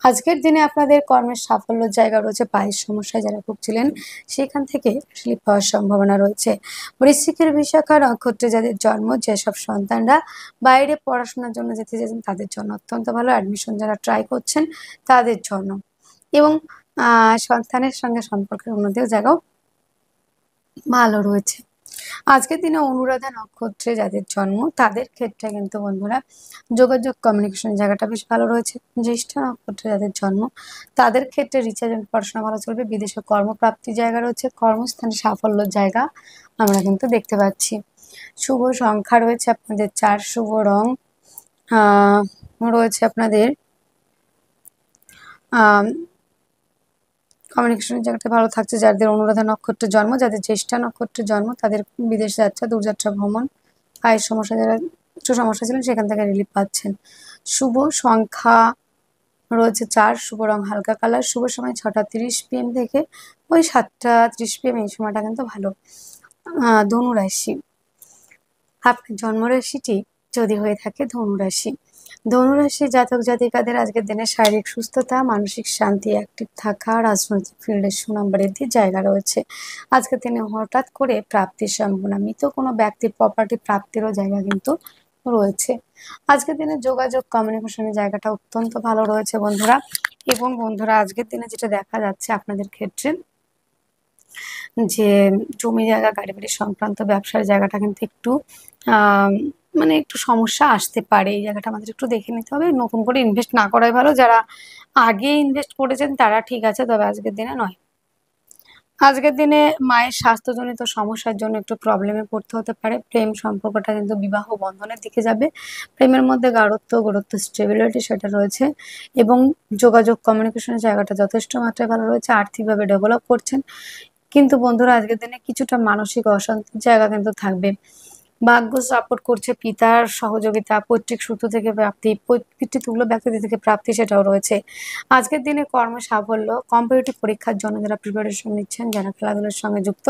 আজকের দিনে আপনাদের কর্মের সাফল্যের জায়গা রয়েছে। পায়ের সমস্যায় যারা ভুগছিলেন সেখান থেকে রিলিফ পাওয়ার সম্ভাবনা রয়েছে। বৃশ্চিকের বিশাখা নক্ষত্রে যাদের জন্ম, যেসব সন্তানরা বাইরে পড়াশোনার জন্য যেতে চাইছেন তাদের জন্য অত্যন্ত ভালো। অ্যাডমিশন যারা ট্রাই করছেন তাদের জন্য, এবং সন্তানের সঙ্গে সম্পর্কের উন্নতিও জায়গাও ভালো রয়েছে। আজকের দিনে অনুরাধা নক্ষত্রে যাদের জন্ম তাদের ক্ষেত্রে কিন্তু বন্ধুরা যোগাযোগ কমিউনিকেশনের জায়গাটা বেশ ভালো রয়েছে। জ্যেষ্ঠা নক্ষত্রে যাদের জন্ম তাদের ক্ষেত্রে রিচার্জ এবং পড়াশোনা ভালো চলবে। বিদেশে কর্মপ্রাপ্তির জায়গা রয়েছে, কর্মস্থানে সাফল্যের জায়গা আমরা কিন্তু দেখতে পাচ্ছি। শুভ সংখ্যা রয়েছে আপনাদের 4, শুভ রং রয়েছে আপনাদের কমিউনিকেশনের জায়গাটা ভালো থাকছে। যাদের অনুরাধা নক্ষত্রের জন্ম, যাদের জ্যেষ্ঠা নক্ষত্রের জন্ম তাদের বিদেশ যাত্রা, দূরযাত্রা ভ্রমণ, পায়ের সমস্যা যারা একটু সমস্যা ছিলেন সেখান থেকে রিলিফ পাচ্ছেন। শুভ সংখ্যা রয়েছে 4, শুভ রং হালকা কালার, শুভ সময় 6টা 30 PM থেকে ওই 7টা 30 PM, এই সময়টা কিন্তু ভালো। ধনুরাশি, আপনার জন্মরাশিটি যদি হয়ে থাকে ধনুরাশি জাতক জাতিকাদের আজকের দিনে শারীরিক সুস্থতা, মানসিক শান্তি, অ্যাক্টিভ থাকা, রাজনৈতিক ফিল্ডের সুনাম বৃদ্ধির জায়গা রয়েছে। আজকের দিনে হঠাৎ করে প্রাপ্তির সম্ভাবনা, মৃত কোনো ব্যক্তির প্রপার্টি প্রাপ্তিরও জায়গা কিন্তু রয়েছে। আজকের দিনে যোগাযোগ কমিউনিকেশনের জায়গাটা অত্যন্ত ভালো রয়েছে বন্ধুরা। এবং বন্ধুরা, আজকের দিনে যেটা দেখা যাচ্ছে আপনাদের ক্ষেত্রে যে জমি জায়গা, গাড়ি বাড়ি সংক্রান্ত ব্যবসার জায়গাটা কিন্তু একটু মানে একটু সমস্যা আসতে পারে। এই জায়গাটা আমাদের একটু দেখে নিতে হবে। নতুন করে ইনভেস্ট না করাই ভালো। যারা আগে ইনভেস্ট করেছেন তারা ঠিক আছে, তবে আজকের দিনে নয়। আজকের দিনে মায়ের স্বাস্থ্যজনিত সমস্যার জন্য একটু প্রবলেমে পড়তে হতে পারে। প্রেম সম্পর্কটা কিন্তু বিবাহ বন্ধনের দিকে যাবে। প্রেমের মধ্যে গাঢ়ত্ব স্টেবিলিটি সেটা রয়েছে। এবং যোগাযোগ কমিউনিকেশনের জায়গাটা যথেষ্ট মাত্রায় ভালো রয়েছে। আর্থিকভাবে ডেভেলপ করছেন। কিন্তু বন্ধুরা, আজকের দিনে কিছুটা মানসিক অশান্তির জায়গা কিন্তু থাকবে। ভাগ্য সাপোর্ট করছে, পিতার সহযোগিতা, পৈতৃক সূত্র থেকে প্রাপ্তি, পিতৃতুল্য ব্যক্তিদের থেকে প্রাপ্তি সেটাও রয়েছে। আজকের দিনে কর্ম সাফল্য, কম্পিটিটিভ পরীক্ষার জন্য যারা প্রিপারেশন নিচ্ছেন, যারা খেলাধুলার সঙ্গে যুক্ত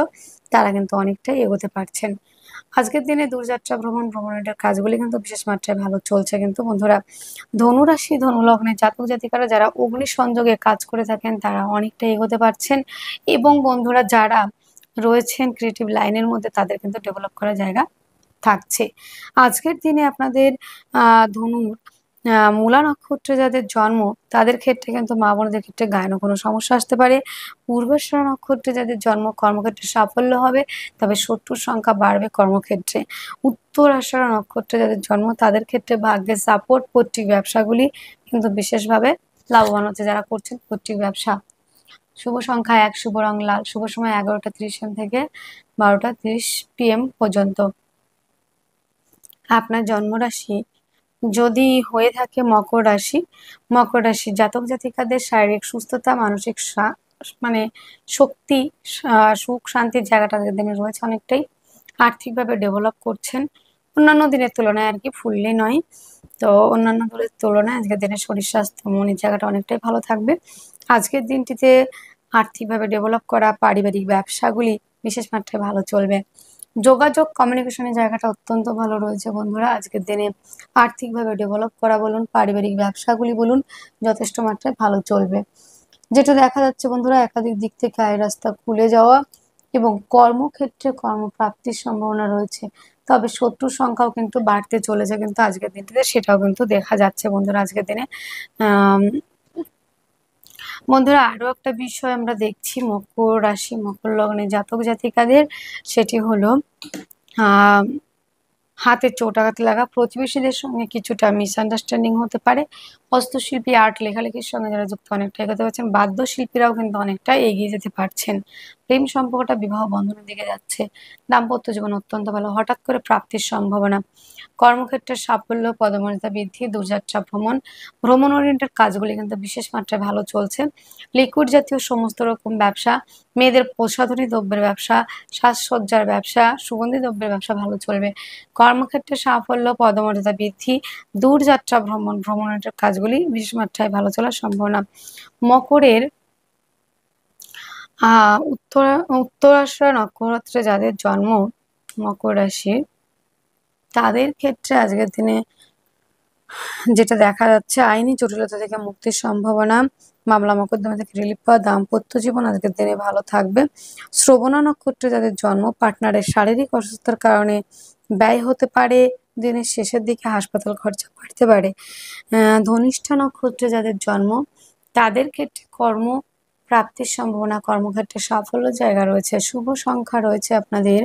তারা কিন্তু অনেকটাই এগোতে পারছেন। আজকের দিনে দূরযাত্রা ভ্রমণের কাজগুলি কিন্তু বিশেষ মাত্রায় ভালো চলছে কিন্তু বন্ধুরা। ধনুরাশি ধনু লগ্নে জাতক জাতিকারা যারা অগ্নি সংযোগে কাজ করে থাকেন তারা অনেকটা এগোতে পারছেন, এবং বন্ধুরা যারা রয়েছেন ক্রিয়েটিভ লাইনের মধ্যে তাদের কিন্তু ডেভেলপ করার জায়গা থাকছে। আজকের দিনে আপনাদের ধনুর মূলা নক্ষত্রে যাদের জন্ম তাদের ক্ষেত্রে কিন্তু মা বোনদের ক্ষেত্রে গায়নে কোনো সমস্যা আসতে পারে। পূর্বাষাঢ়া নক্ষত্রে যাদের জন্ম কর্মক্ষেত্রে সাফল্য হবে, তবে শত্রুর সংখ্যা বাড়বে কর্মক্ষেত্রে। উত্তরাষাঢ়া নক্ষত্রে যাদের জন্ম তাদের ক্ষেত্রে ভাগ্যের সাপোর্ট, পৈতৃক ব্যবসাগুলি কিন্তু বিশেষভাবে লাভবান হচ্ছে যারা করছেন পৈতৃক ব্যবসা। শুভ সংখ্যা ১, শুভ রং লাল, শুভ সময় 11টা 30 AM থেকে 12টা 30 PM পর্যন্ত। আপনার জন্মরাশি যদি হয়ে থাকে মকর রাশি জাতক জাতিকাদের শারীরিক সুস্থতা, মানসিক মানে শক্তি, সুখ শান্তির জায়গাটা তাদের দিনে রয়েছে অনেকটাই। আর্থিকভাবে ডেভেলপ করছেন অন্যান্য দিনের তুলনায় আর কি, ফুললি নয়। তো অন্যান্য দিনের তুলনায় আজকের দিনে শরীর স্বাস্থ্য মনের জায়গাটা অনেকটাই ভালো থাকবে। আজকের দিনটিতে আর্থিকভাবে ডেভেলপ করা পারিবারিক ব্যবসাগুলি বিশেষ মাত্রায় ভালো চলবে। যোগাযোগ কমিউনিকেশনের জায়গাটা অত্যন্ত ভালো রয়েছে বন্ধুরা। আজকের দিনে আর্থিকভাবে ডেভেলপ করা বলুন, পারিবারিক ব্যবসাগুলি বলুন, যথেষ্ট মাত্রায় ভালো চলবে। যেটা দেখা যাচ্ছে বন্ধুরা, একাধিক দিক থেকে আয় রাস্তা খুলে যাওয়া এবং কর্মক্ষেত্রে কর্মপ্রাপ্তির সম্ভাবনা রয়েছে। তবে শত্রুর সংখ্যাও কিন্তু বাড়তে চলেছে কিন্তু আজকের দিনটিতে, সেটাও কিন্তু দেখা যাচ্ছে বন্ধুরা আজকের দিনে। বন্ধুরা আরো একটা বিষয় আমরা দেখছি মকর রাশি মকর লগ্নে জাতক জাতিকাদের, সেটি হলো হাতে চোট আঘাত লাগা, প্রতিবেশীদের সঙ্গে কিছুটা মিসআন্ডারস্ট্যান্ডিং হতে পারে। হস্তশিল্পী, আর্ট, লেখালেখির সঙ্গে যারা যুক্ত অনেকটা এগোতে পারছেন। বাদ্যশিল্পীরাও কিন্তু অনেকটা এগিয়ে যেতে পারছেন। প্রেম সম্পর্কটা বিবাহ বন্ধনের দিকে যাচ্ছে। দাম্পত্য জীবন অত্যন্ত ভালো, হঠাৎ করে প্রাপ্তির সম্ভাবনা। কর্মক্ষেত্রে সাফল্য, পদমর্যাদা বৃদ্ধি, দূরযাত্রা ভ্রমণ ওরিয়েন্টেড কাজগুলি কিন্তু বিশেষ মাত্রায় ভালো চলছে। লিকুইড জাতীয় সমস্ত রকম ব্যবসা, মেয়েদের প্রসাধনী দ্রব্যের ব্যবসা, সাজসজ্জার ব্যবসা, সুগন্ধি দ্রব্যের ব্যবসা ভালো চলবে। কর্মক্ষেত্রে সাফল্য, পদমর্যাদা বৃদ্ধি, দূরযাত্রা ভ্রমণের কাজগুলি বিশেষ মাত্রায় ভালো চলার সম্ভাবনা। মকরের উত্তরাষাঢ়া নক্ষত্রে যাদের জন্ম মকর রাশির, তাদের ক্ষেত্রে আজকের দিনে যেটা দেখা যাচ্ছে আইনি জটিলতা থেকে মুক্তির সম্ভাবনা, মামলা মোকদ্দমা থেকে রিলিফ পাওয়া, দাম্পত্য জীবন আজকের দিনে ভালো থাকবে। শ্রবণা নক্ষত্রে যাদের জন্ম পার্টনারের শারীরিক অসুস্থতার কারণে ব্যয় হতে পারে, দিনের শেষের দিকে হাসপাতাল খরচা বাড়তে পারে। ধনিষ্ঠা নক্ষত্রে যাদের জন্ম তাদের ক্ষেত্রে কর্ম প্রাপ্তির সম্ভাবনা, কর্মক্ষেত্রে সাফল্য জায়গা রয়েছে। শুভ সংখ্যা রয়েছে আপনাদের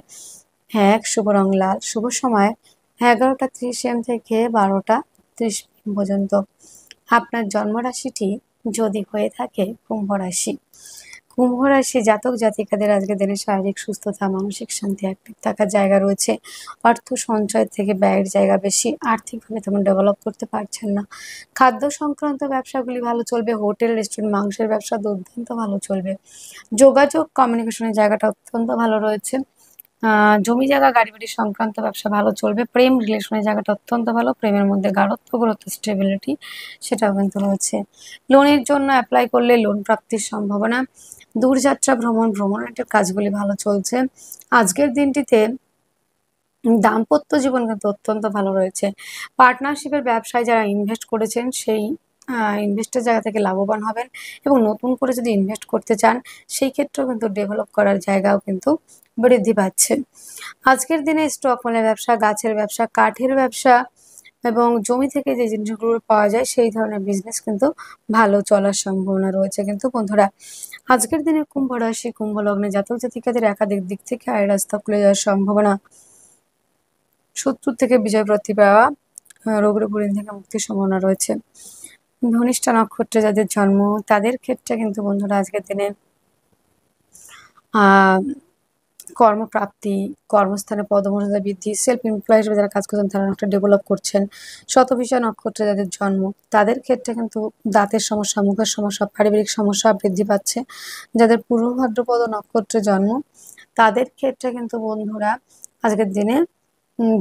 ১, শুভ রং লাল, শুভ সময় 11টা 30 AM থেকে 12টা 30 PM পর্যন্ত। আপনার জন্মরাশিটি যদি হয়ে থাকে কুম্ভ রাশি জাতক জাতিকাদের আজকের দিনে শারীরিক সুস্থতা, মানসিক শান্তি, অ্যাক্টিভ থাকার জায়গা রয়েছে। অর্থ সঞ্চয় থেকে ব্যয়ের জায়গা বেশি, আর্থিকভাবে তেমন ডেভেলপ করতে পারছেন না। খাদ্য সংক্রান্ত ব্যবসাগুলি ভালো চলবে। হোটেল, রেস্টুরেন্ট, মাংসের ব্যবসা দুর্দান্ত ভালো চলবে। যোগাযোগ কমিউনিকেশনের জায়গাটা অত্যন্ত ভালো রয়েছে। জমি জায়গা গাড়ি বাড়ি সংক্রান্ত ব্যবসা ভালো চলবে। প্রেম রিলেশনের জায়গাটা অত্যন্ত ভালো, প্রেমের মধ্যে গাঢ়ত্ব, গুরুত্ব, স্টেবিলিটি সেটাও কিন্তু রয়েছে। লোনের জন্য অ্যাপ্লাই করলে লোন প্রাপ্তির সম্ভাবনা। দূরযাত্রা ভ্রমণের কাজগুলি ভালো চলছে। আজকের দিনটিতে দাম্পত্য জীবন কিন্তু অত্যন্ত ভালো রয়েছে। পার্টনারশিপের ব্যবসায় যারা ইনভেস্ট করেছেন সেই ইনভেস্টের জায়গা থেকে লাভবান হবেন, এবং নতুন করে যদি ইনভেস্ট করতে চান সেই ক্ষেত্রেও কিন্তু ডেভেলপ করার জায়গাও কিন্তু বৃদ্ধি পাচ্ছে। আজকের দিনে স্টক মালের ব্যবসা, গাছের ব্যবসা, কাঠের ব্যবসা এবং জমি থেকে যে জিনিসগুলো পাওয়া যায় সেই ধরনের বিজনেস কিন্তু ভালো চলার সম্ভাবনা রয়েছে কিন্তু বন্ধুরা। আজকের দিনে কুম্ভ রাশি কুম্ভ লগ্নে জাতক জাতিকাদের একাধিক দিক থেকে আয় রাস্তা খুলে যাওয়ার সম্ভাবনা। শত্রুর থেকে বিজয় প্রাপ্তি পাওয়া, রোগের ঋণ থেকে মুক্তির সম্ভাবনা রয়েছে। ধনিষ্ঠা নক্ষত্রে যাদের জন্ম তাদের ক্ষেত্রে কিন্তু বন্ধুরা আজকের দিনে কর্মপ্রাপ্তি, কর্মস্থানে পদমর্যাদা বৃদ্ধি, সেলফ এমপ্লয় হিসেবে যারা কাজ করছেন তারা অনেকটা ডেভেলপ করছেন। শতভিষা নক্ষত্রে যাদের জন্ম তাদের ক্ষেত্রে কিন্তু দাঁতের সমস্যা, মুখের সমস্যা, পারিবারিক সমস্যা বৃদ্ধি পাচ্ছে। যাদের পূর্ব ভাদ্রপদ নক্ষত্রে জন্ম তাদের ক্ষেত্রে কিন্তু বন্ধুরা আজকের দিনে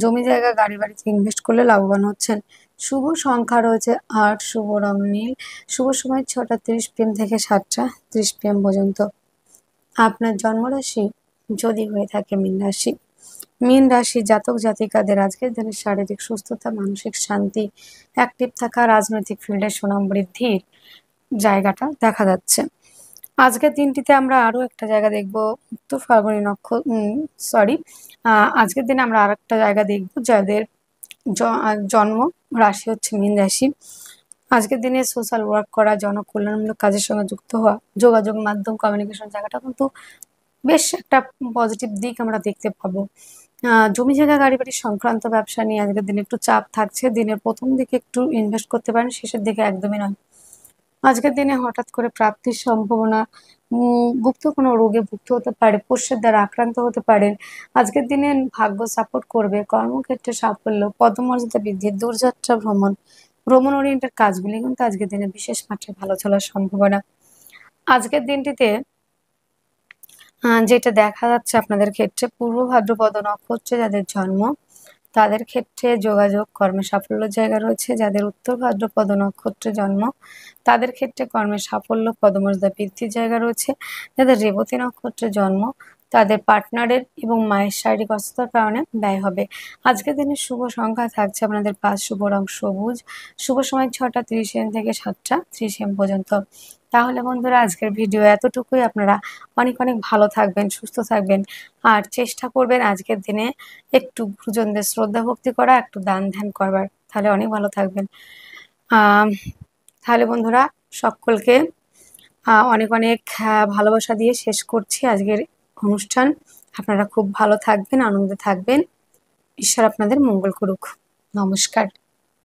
জমি জায়গা গাড়ি বাড়িতে ইনভেস্ট করলে লাভবান হচ্ছেন। শুভ সংখ্যা রয়েছে ৮, শুভ রং নীল, শুভ সময় 6টা 30 PM থেকে 7টা 30 PM পর্যন্ত। আপনার জন্মরাশি যদি হয়ে থাকে মীন রাশি, মীন রাশি জাতক জাতিকাদের আজকের দিনে শারীরিক সুস্থতা, মানসিক শান্তি, অ্যাক্টিভ থাকা, রাজনৈতিক ফিল্ডে সুনাম বৃদ্ধির জায়গাটা দেখা যাচ্ছে। আজকের দিনটিতে আমরা আরো একটা জায়গা দেখব, উত্তর ফাল্গুনী আজকের দিনে আমরা আর একটা জায়গা দেখব যাদের জন্ম রাশি হচ্ছে মীন রাশি। আজকের দিনে সোশ্যাল ওয়ার্ক করা, জনকল্যাণমূলক কাজের সঙ্গে যুক্ত হওয়া, যোগাযোগ মাধ্যম, কমিউনিকেশন জায়গাটা কিন্তু বেশ একটা পজিটিভ দিক আমরা দেখতে পাবো। জমি জায়গা গাড়ি বাড়ি সংক্রান্ত ব্যবসা নিয়ে আজকের দিনে একটু চাপ থাকছে। দিনের প্রথম দিকে একটু ইনভেস্ট করতে পারেন, শেষের দিকে একদমই নয়। আজকের দিনে হঠাৎ করে প্রাপ্তির সম্ভাবনা, গুপ্ত কোনো রোগে ভুগতে হতে পারে, পোষ্যের দ্বারা আক্রান্ত হতে পারেন। আজকের দিনে ভাগ্য সাপোর্ট করবে, কর্মক্ষেত্রে সাফল্য, পদমর্যাদা বৃদ্ধি, দূরযাত্রা ভ্রমণ ওরিয়েন্টেড কাজগুলি কিন্তু আজকের দিনে বিশেষ মাত্রায় ভালো চলার সম্ভাবনা। আজকের দিনটিতে যেটা দেখা যাচ্ছে আপনাদের ক্ষেত্রে, পূর্ব ভাদ্রপদ নক্ষত্রে যাদের জন্ম তাদের ক্ষেত্রে যোগাযোগ কর্মে সাফল্যের জায়গা রয়েছে। যাদের উত্তর ভাদ্রপদ নক্ষত্রে জন্ম তাদের ক্ষেত্রে কর্মে সাফল্য, পদমর্যাদা বৃদ্ধির জায়গা রয়েছে। যাদের রেবতী নক্ষত্রে জন্ম তাদের পার্টনারের এবং মায়ের শারীরিক অসুস্থতার কারণে ব্যয় হবে। আজকের দিনে শুভ সংখ্যা থাকছে আপনাদের 5, শুভ রং সবুজ, শুভ সময় 6টা 30 AM থেকে 7টা 30 AM পর্যন্ত। তাহলে বন্ধুরা আজকের ভিডিও এতটুকুই। আপনারা অনেক অনেক ভালো থাকবেন, সুস্থ থাকবেন, আর চেষ্টা করবেন আজকের দিনে একটু গুরুজনদের শ্রদ্ধা ভক্তি করা, একটু দান ধ্যান করবার, তাহলে অনেক ভালো থাকবেন। তাহলে বন্ধুরা সকলকে অনেক অনেক ভালোবাসা দিয়ে শেষ করছি আজকের অনুষ্ঠান। আপনারা খুব ভালো থাকবেন, আনন্দে থাকবেন। ঈশ্বর আপনাদের মঙ্গল করুক। নমস্কার।